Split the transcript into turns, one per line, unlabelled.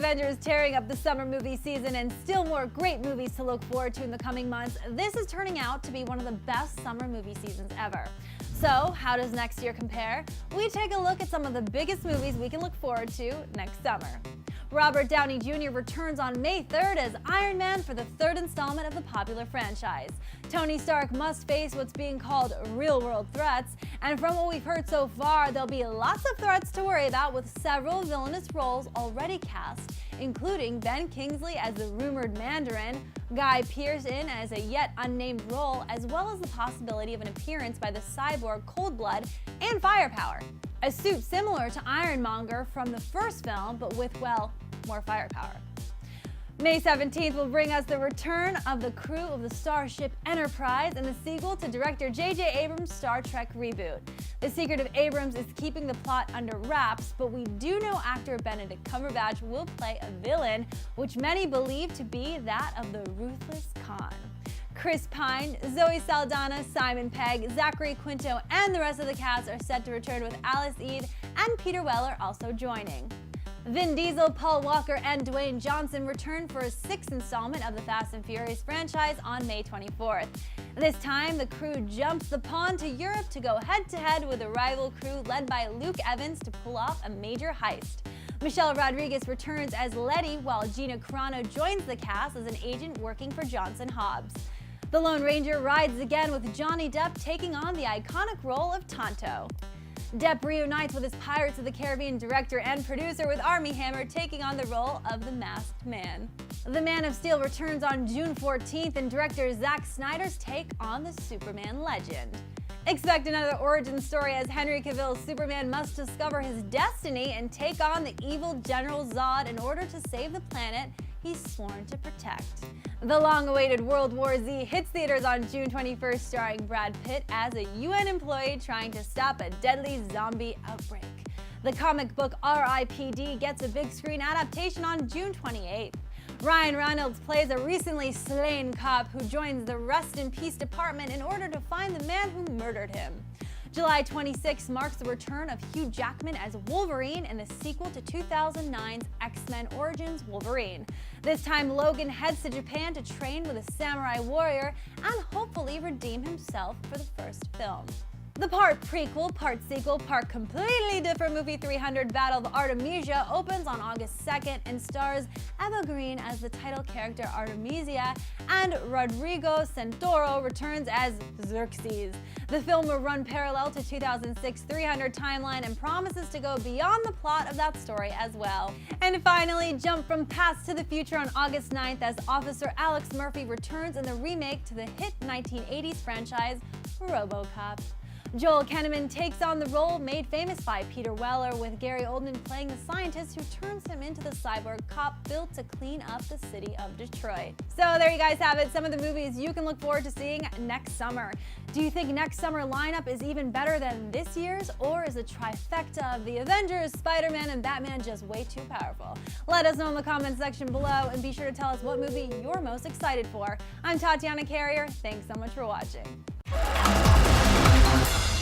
Avengers tearing up the summer movie season and still more great movies to look forward to in the coming months, this is turning out to be one of the best summer movie seasons ever. So, how does next year compare? We take a look at some of the biggest movies we can look forward to next summer. Robert Downey Jr. returns on May 3rd as Iron Man for the third installment of the popular franchise. Tony Stark must face what's being called real-world threats, and from what we've heard so far, there'll be lots of threats to worry about with several villainous roles already cast, including Ben Kingsley as the rumored Mandarin, Guy Pearce in as a yet unnamed role, as well as the possibility of an appearance by the cyborg Coldblood and Firepower, a suit similar to Ironmonger from the first film, but with, well, more firepower. May 17th will bring us the return of the crew of the Starship Enterprise and the sequel to director J.J. Abrams' Star Trek reboot. The secret of Abrams is keeping the plot under wraps, but we do know actor Benedict Cumberbatch will play a villain, which many believe to be that of the Ruthless Khan. Chris Pine, Zoe Saldana, Simon Pegg, Zachary Quinto, and the rest of the cast are set to return, with Alice Eve and Peter Weller also joining. Vin Diesel, Paul Walker, and Dwayne Johnson return for a sixth installment of the Fast and Furious franchise on May 24th. This time, the crew jumps the pond to Europe to go head-to-head with a rival crew led by Luke Evans to pull off a major heist. Michelle Rodriguez returns as Letty, while Gina Carano joins the cast as an agent working for Johnson Hobbs. The Lone Ranger rides again, with Johnny Depp taking on the iconic role of Tonto. Depp reunites with his Pirates of the Caribbean director and producer, with Armie Hammer taking on the role of the Masked Man. The Man of Steel returns on June 14th, and director Zack Snyder's take on the Superman legend. Expect another origin story as Henry Cavill's Superman must discover his destiny and take on the evil General Zod in order to save the planet he's sworn to protect. The long-awaited World War Z hits theaters on June 21st, starring Brad Pitt as a UN employee trying to stop a deadly zombie outbreak. The comic book R.I.P.D. gets a big screen adaptation on June 28th. Ryan Reynolds plays a recently slain cop who joins the Rest in Peace department in order to find the man who murdered him. July 26 marks the return of Hugh Jackman as Wolverine in the sequel to 2009's X-Men Origins Wolverine. This time, Logan heads to Japan to train with a samurai warrior and hopefully redeem himself for the first film. The part prequel, part sequel, part completely different movie 300 Battle of Artemisia opens on August 2nd and stars Eva Green as the title character Artemisia, and Rodrigo Santoro returns as Xerxes. The film will run parallel to 2006 300 timeline and promises to go beyond the plot of that story as well. And finally, jump from past to the future on August 9th as Officer Alex Murphy returns in the remake to the hit 1980s franchise RoboCop. Joel Kinnaman takes on the role made famous by Peter Weller, with Gary Oldman playing the scientist who turns him into the cyborg cop built to clean up the city of Detroit. So there you guys have it, some of the movies you can look forward to seeing next summer. Do you think next summer lineup is even better than this year's, or is the trifecta of the Avengers, Spider-Man, and Batman just way too powerful? Let us know in the comments section below, and be sure to tell us what movie you're most excited for. I'm Tatiana Carrier. Thanks so much for watching.